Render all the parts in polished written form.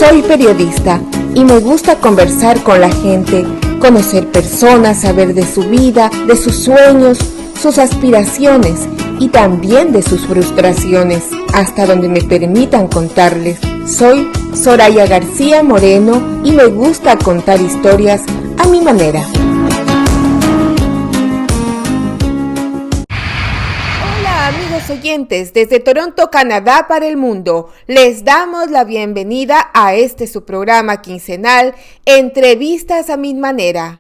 Soy periodista y me gusta conversar con la gente, conocer personas, saber de su vida, de sus sueños, sus aspiraciones y también de sus frustraciones, hasta donde me permitan contarles. Soy Soraya García Moreno y me gusta contar historias a mi manera. Hola amigos oyentes, desde Toronto, Canadá para el mundo, les damos la bienvenida a su programa quincenal, Entrevistas a mi manera.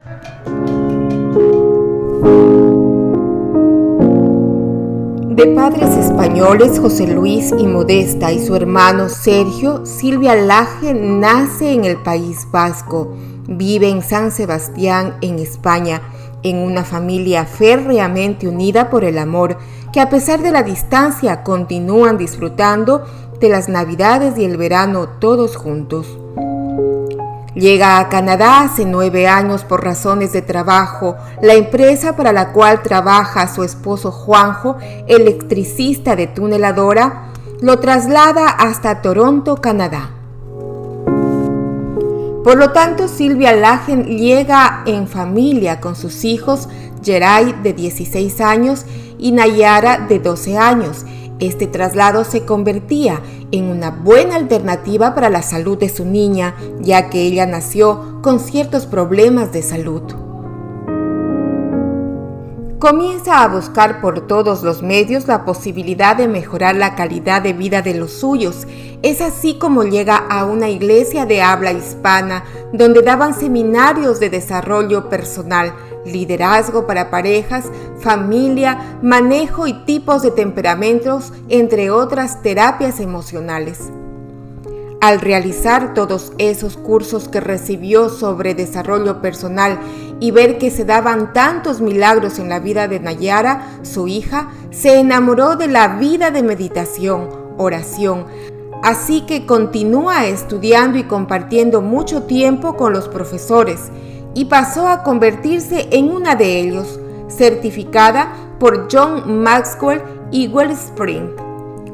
De padres españoles, José Luis y Modesta, y su hermano Sergio, Silvia Laje nace en el País Vasco. Vive en San Sebastián, en España, en una familia férreamente unida por el amor, que a pesar de la distancia continúan disfrutando de las Navidades y el verano todos juntos. Llega a Canadá hace 9 años por razones de trabajo. La empresa para la cual trabaja su esposo Juanjo, electricista de tuneladora, lo traslada hasta Toronto, Canadá. Por lo tanto, Silvia Laje llega en familia con sus hijos, Geray de 16 años y Nayara de 12 años. Este traslado se convertía en una buena alternativa para la salud de su niña, ya que ella nació con ciertos problemas de salud. Comienza a buscar por todos los medios la posibilidad de mejorar la calidad de vida de los suyos. Es así como llega a una iglesia de habla hispana, donde daban seminarios de desarrollo personal, liderazgo para parejas, familia, manejo y tipos de temperamentos, entre otras terapias emocionales. Al realizar todos esos cursos que recibió sobre desarrollo personal y ver que se daban tantos milagros en la vida de Nayara, su hija, se enamoró de la vida de meditación, oración. Así que continúa estudiando y compartiendo mucho tiempo con los profesores y pasó a convertirse en una de ellos, certificada por John Maxwell y Wellspring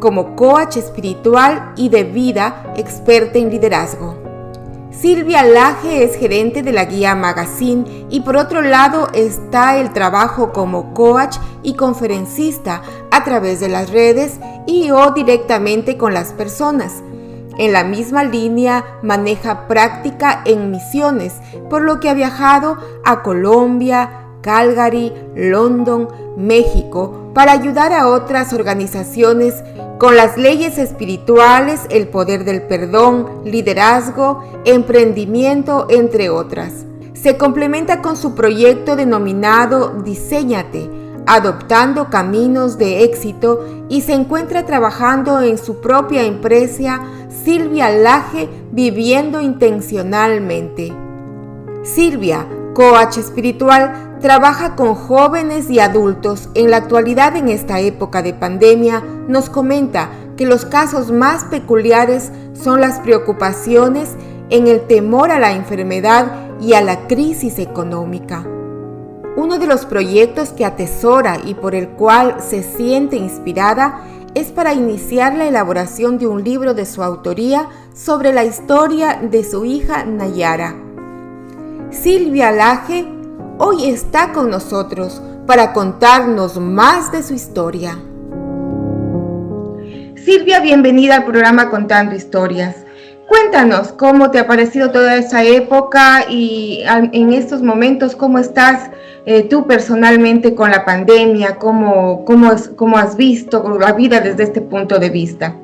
como coach espiritual y de vida, experta en liderazgo. Silvia Laje es gerente de la Guía Magazine y por otro lado está el trabajo como coach y conferencista a través de las redes o directamente con las personas. En la misma línea maneja práctica en misiones, por lo que ha viajado a Colombia, Calgary, London, México, para ayudar a otras organizaciones con las leyes espirituales, el poder del perdón, liderazgo, emprendimiento, entre otras. Se complementa con su proyecto denominado Diséñate, adoptando caminos de éxito, y se encuentra trabajando en su propia empresa Silvia Laje, viviendo intencionalmente. Silvia, coach espiritual, trabaja con jóvenes y adultos. En la actualidad, en esta época de pandemia, nos comenta que los casos más peculiares son las preocupaciones en el temor a la enfermedad y a la crisis económica. Uno de los proyectos que atesora y por el cual se siente inspirada es para iniciar la elaboración de un libro de su autoría sobre la historia de su hija Nayara. Silvia Laje hoy está con nosotros para contarnos más de su historia. Silvia, bienvenida al programa Contando Historias. Cuéntanos cómo te ha parecido toda esa época y en estos momentos cómo estás tú personalmente con la pandemia, cómo has visto la vida desde este punto de vista.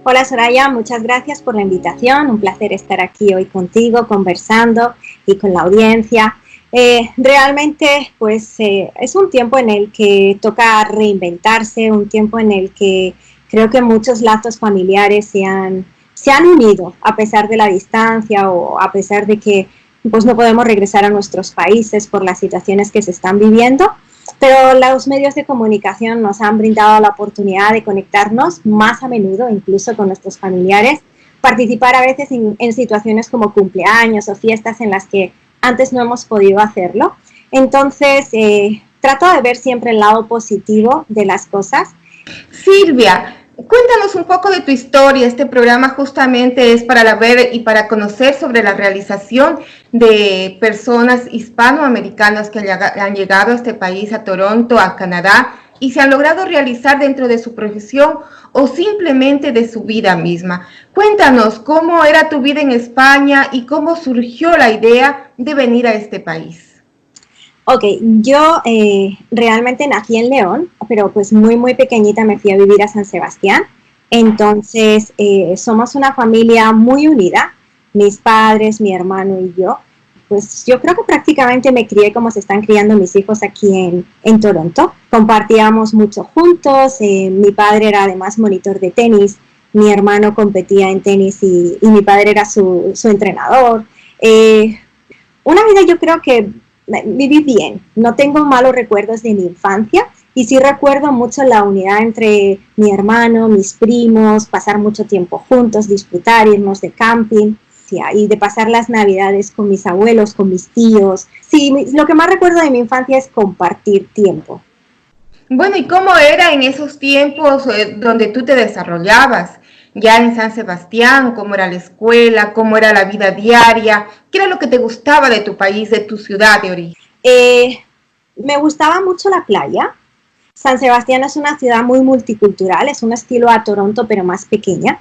Hola Soraya, muchas gracias por la invitación, un placer estar aquí hoy contigo conversando y con la audiencia. Realmente es un tiempo en el que toca reinventarse, un tiempo en el que creo que muchos lazos familiares se han unido a pesar de la distancia o a pesar de que no podemos regresar a nuestros países por las situaciones que se están viviendo, pero los medios de comunicación nos han brindado la oportunidad de conectarnos más a menudo, incluso con nuestros familiares, participar a veces en situaciones como cumpleaños o fiestas en las que antes no hemos podido hacerlo. Entonces, trato de ver siempre el lado positivo de las cosas. Silvia, Cuéntanos un poco de tu historia. Este programa justamente es para ver y para conocer sobre la realización de personas hispanoamericanas que han llegado a este país, a Toronto, a Canadá, y se han logrado realizar dentro de su profesión o simplemente de su vida misma. Cuéntanos cómo era tu vida en España y cómo surgió la idea de venir a este país. Ok, yo realmente nací en León, pero pues muy pequeñita me fui a vivir a San Sebastián. Entonces, somos una familia muy unida, mis padres, mi hermano y yo. Pues yo creo que prácticamente me crié como se están criando mis hijos aquí en Toronto. Compartíamos mucho juntos, mi padre era además monitor de tenis, mi hermano competía en tenis y mi padre era su entrenador. Una vida yo creo que viví bien, no tengo malos recuerdos de mi infancia y sí recuerdo mucho la unidad entre mi hermano, mis primos, pasar mucho tiempo juntos, disfrutar, irnos de camping y de pasar las navidades con mis abuelos, con mis tíos. Sí, lo que más recuerdo de mi infancia es compartir tiempo. Bueno, ¿y cómo era en esos tiempos donde tú te desarrollabas? Ya en San Sebastián, ¿cómo era la escuela? ¿Cómo era la vida diaria? ¿Qué era lo que te gustaba de tu país, de tu ciudad de origen? Me gustaba mucho la playa. San Sebastián es una ciudad muy multicultural, es un estilo a Toronto, pero más pequeña.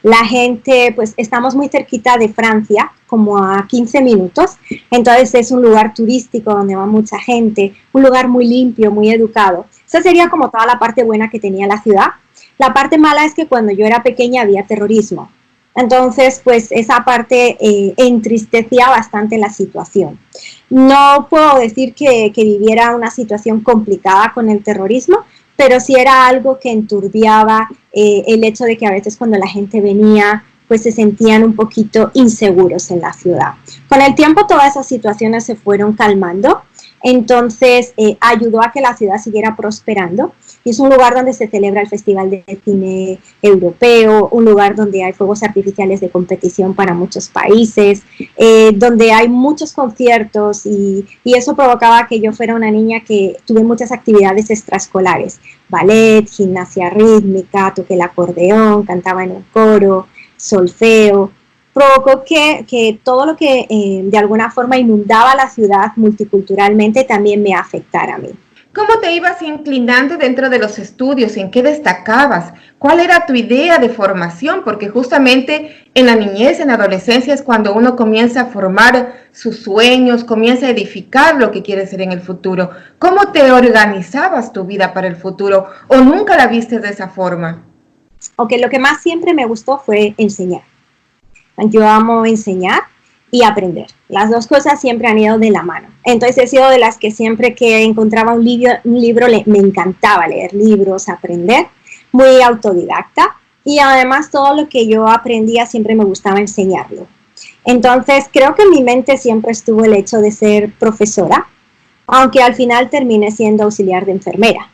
La gente, pues estamos muy cerquita de Francia, como a 15 minutos, entonces es un lugar turístico donde va mucha gente, un lugar muy limpio, muy educado. Esa sería como toda la parte buena que tenía la ciudad. La parte mala es que cuando yo era pequeña había terrorismo. Entonces, pues esa parte entristecía bastante la situación. No puedo decir que viviera una situación complicada con el terrorismo, pero sí era algo que enturbiaba el hecho de que a veces cuando la gente venía, pues se sentían un poquito inseguros en la ciudad. Con el tiempo todas esas situaciones se fueron calmando, entonces ayudó a que la ciudad siguiera prosperando. Y es un lugar donde se celebra el Festival de Cine Europeo, un lugar donde hay fuegos artificiales de competición para muchos países, donde hay muchos conciertos y eso provocaba que yo fuera una niña que tuve muchas actividades extraescolares, ballet, gimnasia rítmica, toqué el acordeón, cantaba en un coro, solfeo. Provocó que todo lo que de alguna forma inundaba la ciudad multiculturalmente también me afectara a mí. ¿Cómo te ibas inclinando dentro de los estudios? ¿En qué destacabas? ¿Cuál era tu idea de formación? Porque justamente en la niñez, en la adolescencia es cuando uno comienza a formar sus sueños, comienza a edificar lo que quiere ser en el futuro. ¿Cómo te organizabas tu vida para el futuro o nunca la viste de esa forma? Ok, lo que más siempre me gustó fue enseñar. Yo amo enseñar y aprender. Las dos cosas siempre han ido de la mano. Entonces he sido de las que siempre que encontraba un libro me encantaba leer libros, aprender, muy autodidacta y además todo lo que yo aprendía siempre me gustaba enseñarlo. Entonces creo que en mi mente siempre estuvo el hecho de ser profesora, aunque al final terminé siendo auxiliar de enfermera.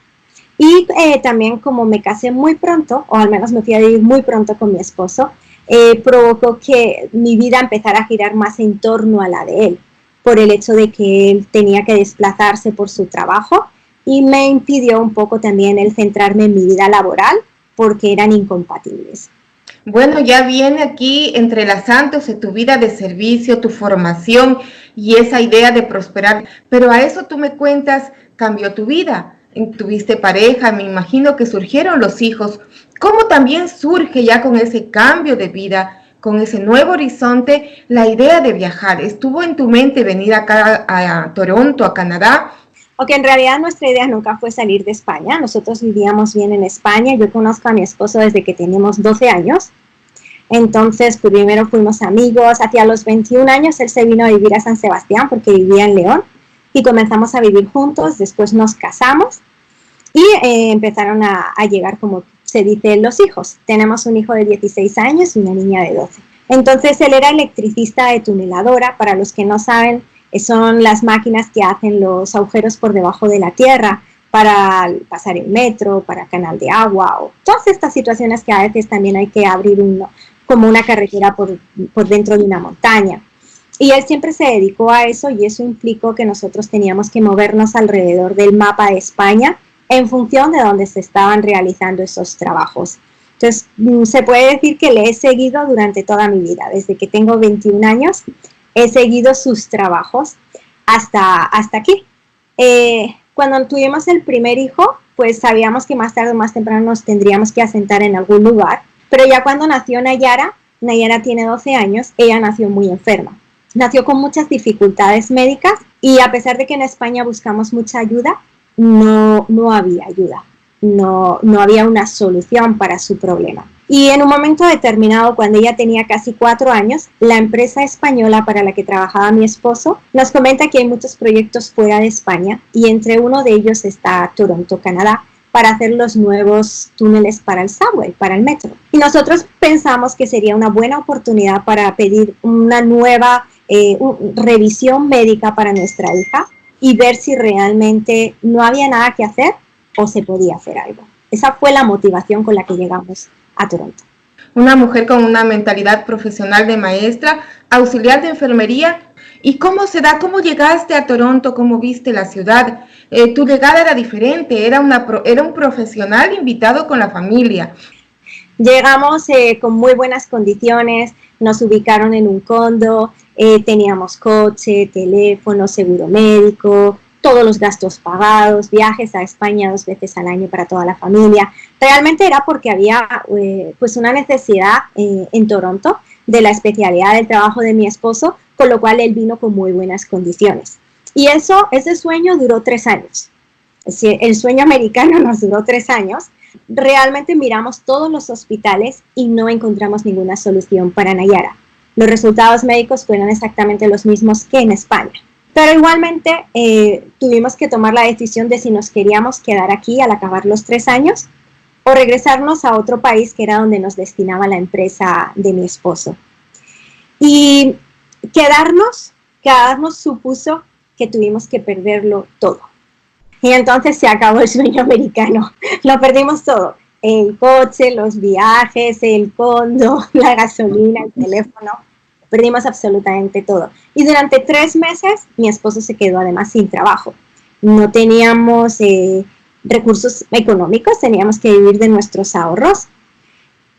Y también como me casé muy pronto, o al menos me fui a vivir muy pronto con mi esposo, provocó que mi vida empezara a girar más en torno a la de él, por el hecho de que él tenía que desplazarse por su trabajo y me impidió un poco también el centrarme en mi vida laboral porque eran incompatibles. Bueno, ya viene aquí entrelazándose tu vida de servicio, tu formación y esa idea de prosperar. Pero a eso tú me cuentas, cambió tu vida. Tuviste pareja, me imagino que surgieron los hijos. ¿Cómo también surge ya con ese cambio de vida, con ese nuevo horizonte, la idea de viajar? ¿Estuvo en tu mente venir acá a Toronto, a Canadá? Ok, en realidad nuestra idea nunca fue salir de España. Nosotros vivíamos bien en España. Yo conozco a mi esposo desde que teníamos 12 años. Entonces, pues, primero fuimos amigos. Hacia los 21 años él se vino a vivir a San Sebastián porque vivía en León y comenzamos a vivir juntos. Después nos casamos y empezaron a llegar, como se dice, los hijos. Tenemos un hijo de 16 años y una niña de 12. Entonces, él era electricista de tuneladora. Para los que no saben, son las máquinas que hacen los agujeros por debajo de la tierra para pasar el metro, para canal de agua o todas estas situaciones que a veces también hay que abrir como una carretera por dentro de una montaña. Y él siempre se dedicó a eso y eso implicó que nosotros teníamos que movernos alrededor del mapa de España en función de dónde se estaban realizando esos trabajos. Entonces, se puede decir que le he seguido durante toda mi vida. Desde que tengo 21 años, he seguido sus trabajos hasta aquí. Cuando tuvimos el primer hijo, pues sabíamos que más tarde o más temprano nos tendríamos que asentar en algún lugar. Pero ya cuando nació Nayara, Nayara tiene 12 años, ella nació muy enferma. Nació con muchas dificultades médicas y a pesar de que en España buscamos mucha ayuda, no había ayuda. No había una solución para su problema. Y en un momento determinado, cuando ella tenía casi 4 años, la empresa española para la que trabajaba mi esposo nos comenta que hay muchos proyectos fuera de España y entre uno de ellos está Toronto, Canadá, para hacer los nuevos túneles para el subway, para el metro. Y nosotros pensamos que sería una buena oportunidad para pedir una nueva revisión médica para nuestra hija y ver si realmente no había nada que hacer o se podía hacer algo. Esa fue la motivación con la que llegamos a Toronto. Una mujer con una mentalidad profesional de maestra, auxiliar de enfermería. ¿Y cómo se da? ¿Cómo llegaste a Toronto? ¿Cómo viste la ciudad? Tu llegada era diferente, era un profesional invitado con la familia. Llegamos con muy buenas condiciones, nos ubicaron en un condo, teníamos coche, teléfono, seguro médico, todos los gastos pagados, viajes a España 2 veces al año para toda la familia. Realmente era porque había pues una necesidad en Toronto de la especialidad del trabajo de mi esposo, con lo cual él vino con muy buenas condiciones. Y ese sueño duró 3 años. Es decir, el sueño americano nos duró 3 años. Realmente miramos todos los hospitales y no encontramos ninguna solución para Nayara. Los resultados médicos fueron exactamente los mismos que en España. Pero igualmente tuvimos que tomar la decisión de si nos queríamos quedar aquí al acabar los 3 años o regresarnos a otro país que era donde nos destinaba la empresa de mi esposo. Y quedarnos supuso que tuvimos que perderlo todo. Y entonces se acabó el sueño americano. Lo perdimos todo. El coche, los viajes, el condo, la gasolina, el teléfono. Perdimos absolutamente todo. Y durante 3 meses mi esposo se quedó además sin trabajo. No teníamos recursos económicos, teníamos que vivir de nuestros ahorros.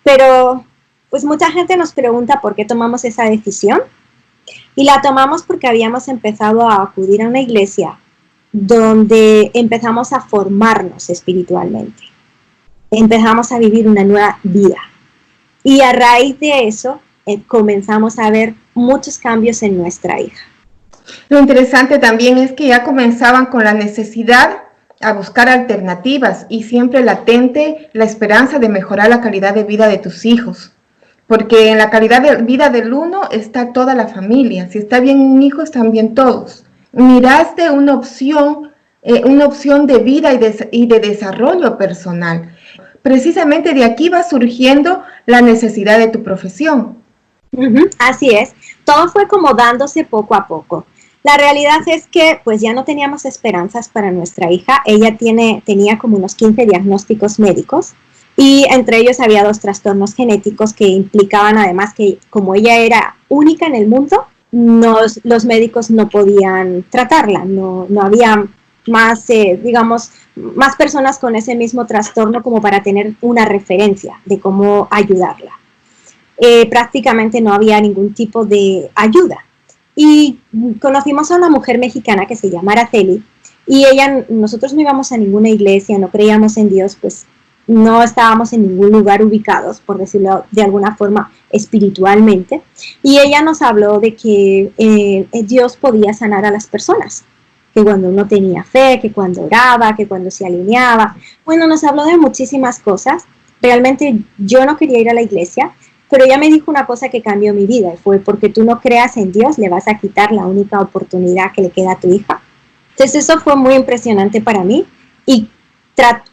Pero pues mucha gente nos pregunta por qué tomamos esa decisión. Y la tomamos porque habíamos empezado a acudir a una iglesia donde empezamos a formarnos espiritualmente. Empezamos a vivir una nueva vida. Y a raíz de eso comenzamos a ver muchos cambios en nuestra hija. Lo interesante también es que ya comenzaban con la necesidad a buscar alternativas y siempre latente la esperanza de mejorar la calidad de vida de tus hijos. Porque en la calidad de vida del uno está toda la familia. Si está bien un hijo, están bien todos. Miraste una opción de vida y de desarrollo personal. Precisamente de aquí va surgiendo la necesidad de tu profesión. Así es, todo fue como dándose poco a poco. La realidad es que pues ya no teníamos esperanzas para nuestra hija. Ella tenía como unos 15 diagnósticos médicos y entre ellos había 2 trastornos genéticos que implicaban además que como ella era única en el mundo, los médicos no podían tratarla, no había más, más personas con ese mismo trastorno como para tener una referencia de cómo ayudarla. Prácticamente no había ningún tipo de ayuda. Y conocimos a una mujer mexicana que se llama Araceli y nosotros no íbamos a ninguna iglesia, no creíamos en Dios, pues no estábamos en ningún lugar ubicados, por decirlo de alguna forma, espiritualmente. Y ella nos habló de que Dios podía sanar a las personas, que cuando uno tenía fe, que cuando oraba, que cuando se alineaba. Bueno, nos habló de muchísimas cosas. Realmente yo no quería ir a la iglesia, pero ella me dijo una cosa que cambió mi vida, y fue: porque tú no creas en Dios, le vas a quitar la única oportunidad que le queda a tu hija. Entonces eso fue muy impresionante para mí y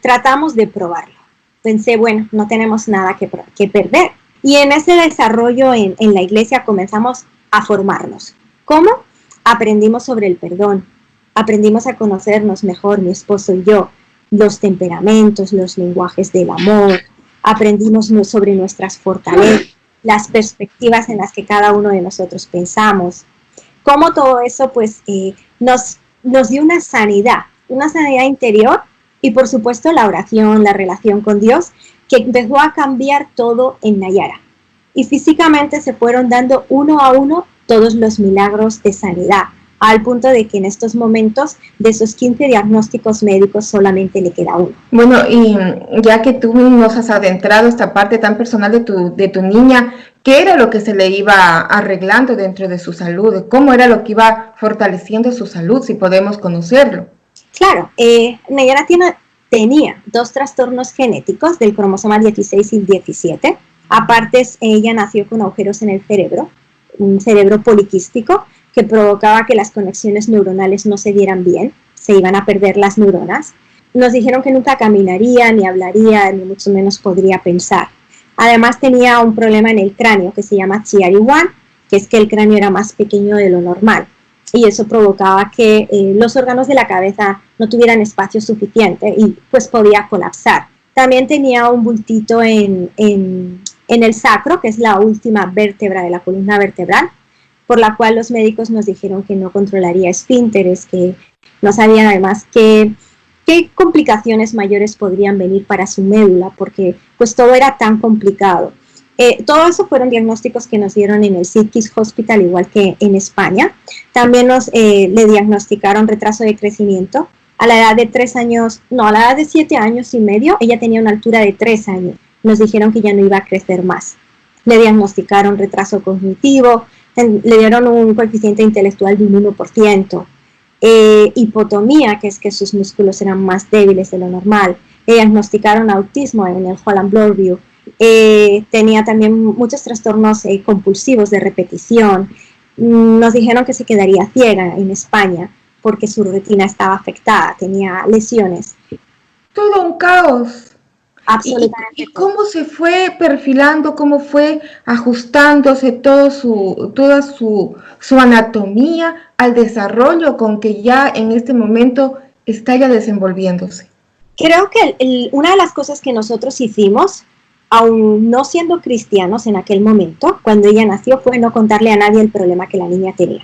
tratamos de probarlo. Pensé, bueno, no tenemos nada que perder. Y en ese desarrollo en la iglesia comenzamos a formarnos. ¿Cómo? Aprendimos sobre el perdón, aprendimos a conocernos mejor, mi esposo y yo, los temperamentos, los lenguajes del amor, aprendimos sobre nuestras fortalezas, las perspectivas en las que cada uno de nosotros pensamos. Cómo todo eso pues nos dio una sanidad interior y por supuesto la oración, la relación con Dios que empezó a cambiar todo en Nayara. Y físicamente se fueron dando uno a uno todos los milagros de sanidad, al punto de que en estos momentos de esos 15 diagnósticos médicos solamente le queda uno. Bueno, y ya que tú nos has adentrado esta parte tan personal de tu niña, ¿qué era lo que se le iba arreglando dentro de su salud? ¿Cómo era lo que iba fortaleciendo su salud, si podemos conocerlo? Claro, Nayara tenía 2 trastornos genéticos del cromosoma 16 y 17. Aparte, ella nació con agujeros en el cerebro, un cerebro poliquístico que provocaba que las conexiones neuronales no se dieran bien, se iban a perder las neuronas. Nos dijeron que nunca caminaría, ni hablaría, ni mucho menos podría pensar. Además tenía un problema en el cráneo que se llama Chiari-1, que es que el cráneo era más pequeño de lo normal. Y eso provocaba que los órganos de la cabeza no tuvieran espacio suficiente y pues podía colapsar. También tenía un bultito en el sacro, que es la última vértebra de la columna vertebral, por la cual los médicos nos dijeron que no controlaría esfínteres, que no sabían además qué complicaciones mayores podrían venir para su médula, porque pues todo era tan complicado. Todo eso fueron diagnósticos que nos dieron en el Sidkiss Hospital, igual que en España. También le diagnosticaron retraso de crecimiento. A la edad de 3 años, no, a la edad de 7 años y medio, ella tenía una altura de 3 años. Nos dijeron que ya no iba a crecer más. Le diagnosticaron retraso cognitivo, le dieron un coeficiente intelectual de un 1%. Hipotomía, que es que sus músculos eran más débiles de lo normal. Le diagnosticaron autismo en el Holland-Bloorview. Tenía también muchos trastornos compulsivos de repetición. Nos dijeron que se quedaría ciega en España porque su retina estaba afectada, tenía lesiones. Todo un caos. Absolutamente. ¿Y cómo se fue perfilando, cómo fue ajustándose toda su anatomía al desarrollo con que ya en este momento está ya desenvolviéndose? Creo que una de las cosas que nosotros hicimos, aún no siendo cristianos en aquel momento, cuando ella nació, fue no contarle a nadie el problema que la niña tenía.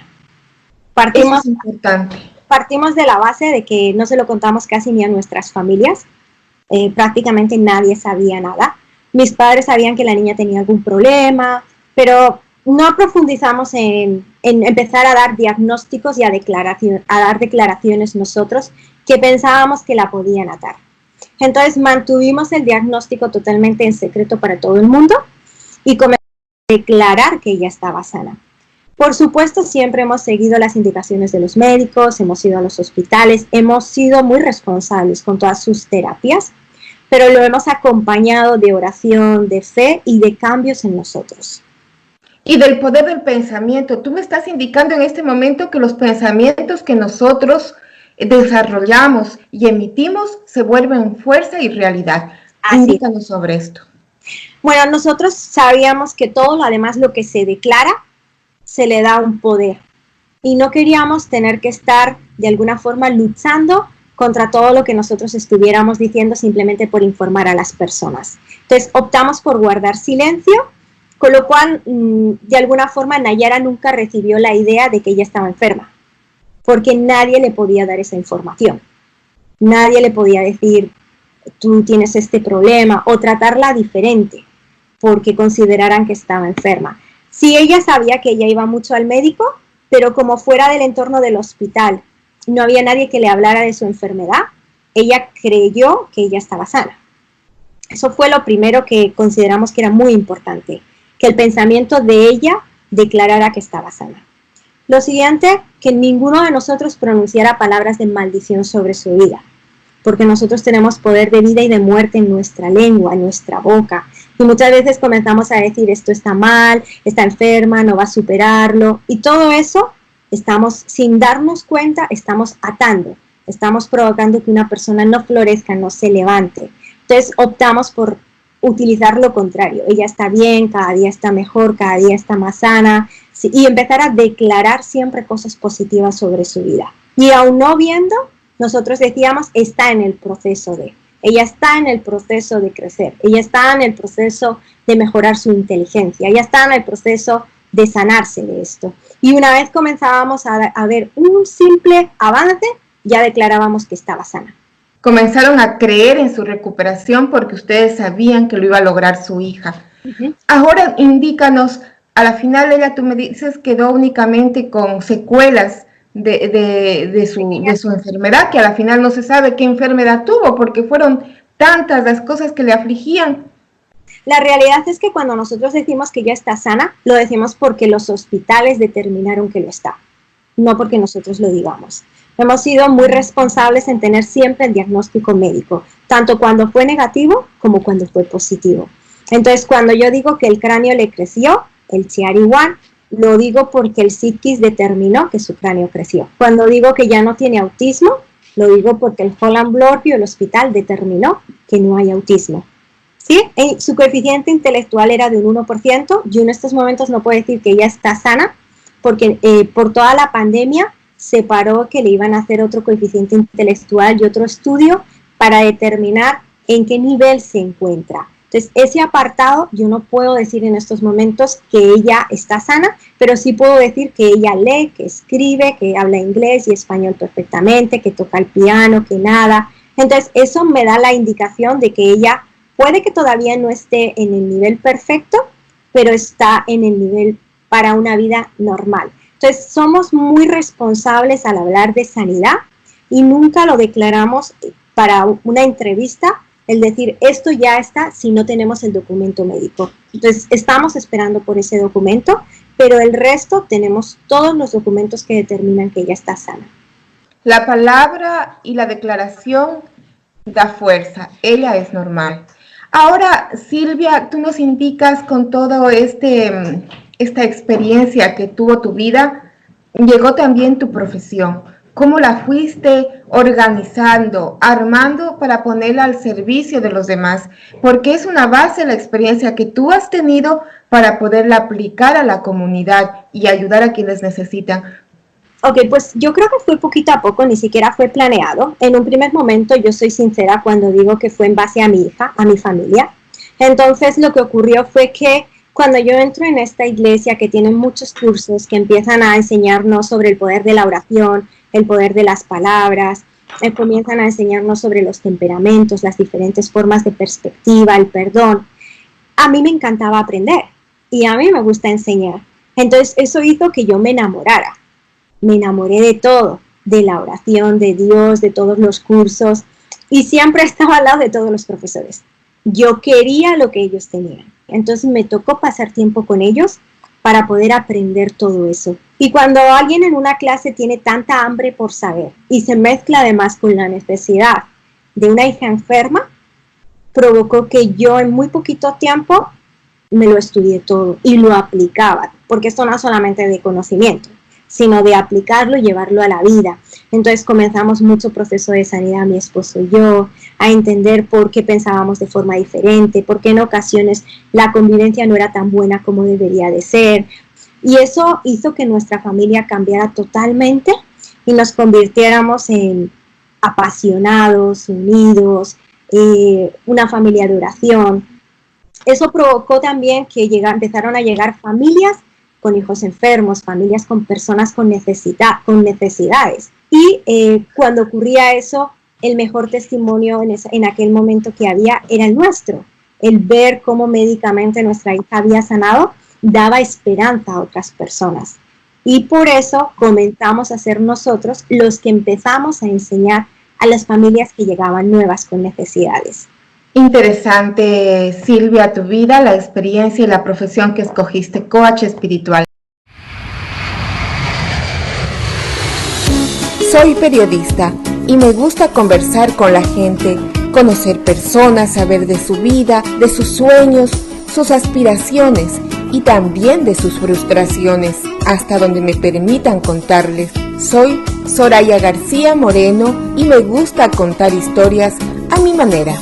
Eso es importante. Partimos de la base de que no se lo contamos casi ni a nuestras familias. Prácticamente nadie sabía nada. Mis padres sabían que la niña tenía algún problema, pero no profundizamos en empezar a dar diagnósticos y a dar declaraciones nosotros que pensábamos que la podían atar. Entonces mantuvimos el diagnóstico totalmente en secreto para todo el mundo y comenzamos a declarar que ella estaba sana. Por supuesto, siempre hemos seguido las indicaciones de los médicos, hemos ido a los hospitales, hemos sido muy responsables con todas sus terapias, pero lo hemos acompañado de oración, de fe y de cambios en nosotros. Y del poder del pensamiento. Tú me estás indicando en este momento que los pensamientos que nosotros desarrollamos y emitimos se vuelven fuerza y realidad. Indícanos sobre esto. Bueno, nosotros sabíamos que todo, además lo que se declara, se le da un poder. Y no queríamos tener que estar de alguna forma luchando contra todo lo que nosotros estuviéramos diciendo simplemente por informar a las personas. Entonces optamos por guardar silencio, con lo cual de alguna forma Nayara nunca recibió la idea de que ella estaba enferma, porque nadie le podía dar esa información. Nadie le podía decir, tú tienes este problema, o tratarla diferente, porque consideraran que estaba enferma. Sí, ella sabía que ella iba mucho al médico, pero como fuera del entorno del hospital no había nadie que le hablara de su enfermedad, ella creyó que ella estaba sana. Eso fue lo primero que consideramos que era muy importante, que el pensamiento de ella declarara que estaba sana. Lo siguiente, que ninguno de nosotros pronunciara palabras de maldición sobre su vida, porque nosotros tenemos poder de vida y de muerte en nuestra lengua, en nuestra boca. Y muchas veces comenzamos a decir, esto está mal, está enferma, no va a superarlo. Y todo eso, sin darnos cuenta, estamos atando. Estamos provocando que una persona no florezca, no se levante. Entonces optamos por utilizar lo contrario. Ella está bien, cada día está mejor, cada día está más sana. Sí, y empezar a declarar siempre cosas positivas sobre su vida. Y aún no viendo, nosotros decíamos, está en el proceso de, ella está en el proceso de crecer, ella está en el proceso de mejorar su inteligencia, ella está en el proceso de sanarse de esto. Y una vez comenzábamos a ver un simple avance, ya declarábamos que estaba sana. comenzaron a creer en su recuperación porque ustedes sabían que lo iba a lograr su hija. Ahora indícanos, a la final ella, tú me dices, quedó únicamente con secuelas de su enfermedad, que a la final no se sabe qué enfermedad tuvo, porque fueron tantas las cosas que le afligían. La realidad es que cuando nosotros decimos que ella está sana, lo decimos porque los hospitales determinaron que lo está, no porque nosotros lo digamos. Hemos sido muy responsables en tener siempre el diagnóstico médico, tanto cuando fue negativo como cuando fue positivo. Entonces, cuando yo digo que el cráneo le creció, el Chiari-1, lo digo porque el psiquis determinó que su cráneo creció. Cuando digo que ya no tiene autismo, lo digo porque el Holland Bloorview, el hospital, determinó que no hay autismo. ¿Sí? Su coeficiente intelectual era de un 1%. Yo en estos momentos no puedo decir que ella está sana, porque por toda la pandemia se paró que le iban a hacer otro coeficiente intelectual y otro estudio para determinar en qué nivel se encuentra. Entonces, ese apartado yo no puedo decir en estos momentos que ella está sana, pero sí puedo decir que ella lee, que escribe, que habla inglés y español perfectamente, que toca el piano, que nada. Entonces, eso me da la indicación de que ella puede que todavía no esté en el nivel perfecto, pero está en el nivel para una vida normal. Entonces, somos muy responsables al hablar de sanidad y nunca lo declaramos para una entrevista, el decir esto ya está si no tenemos el documento médico. Entonces, estamos esperando por ese documento, pero el resto tenemos todos los documentos que determinan que ella está sana. La palabra y la declaración da fuerza, ella es normal. Ahora, Silvia, tú nos indicas con todo esta experiencia que tuvo tu vida, llegó también tu profesión. ¿Cómo la fuiste organizando, armando para ponerla al servicio de los demás? Porque es una base la experiencia que tú has tenido para poderla aplicar a la comunidad y ayudar a quienes necesitan. Ok, pues yo creo que fue poquito a poco, ni siquiera fue planeado. En un primer momento, yo soy sincera cuando digo que fue en base a mi hija, a mi familia. Entonces, lo que ocurrió fue que cuando yo entro en esta iglesia que tiene muchos cursos que empiezan a enseñarnos sobre el poder de la oración, el poder de las palabras, comienzan a enseñarnos sobre los temperamentos, las diferentes formas de perspectiva, el perdón, a mí me encantaba aprender y a mí me gusta enseñar. Entonces, eso hizo que yo me enamorara. Me enamoré de todo, de la oración, de Dios, de todos los cursos y siempre estaba al lado de todos los profesores. Yo quería lo que ellos tenían. Entonces me tocó pasar tiempo con ellos para poder aprender todo eso. Y cuando alguien en una clase tiene tanta hambre por saber y se mezcla además con la necesidad de una hija enferma, provocó que yo en muy poquito tiempo me lo estudié todo y lo aplicaba, porque esto no es solamente de conocimiento, sino de aplicarlo y llevarlo a la vida. Entonces comenzamos mucho proceso de sanidad, mi esposo y yo, a entender por qué pensábamos de forma diferente, por qué en ocasiones la convivencia no era tan buena como debería de ser. Y eso hizo que nuestra familia cambiara totalmente y nos convirtiéramos en apasionados, unidos, una familia de oración. Eso provocó también que empezaron a llegar familias con hijos enfermos, familias con personas con necesidades. Y cuando ocurría eso, el mejor testimonio en aquel momento que había era el nuestro. El ver cómo médicamente nuestra hija había sanado daba esperanza a otras personas. Y por eso comenzamos a ser nosotros los que empezamos a enseñar a las familias que llegaban nuevas con necesidades. Interesante, Silvia, tu vida, la experiencia y la profesión que escogiste, coach espiritual. Soy periodista y me gusta conversar con la gente, conocer personas, saber de su vida, de sus sueños, sus aspiraciones y también de sus frustraciones, hasta donde me permitan contarles. Soy Soraya García Moreno y me gusta contar historias a mi manera.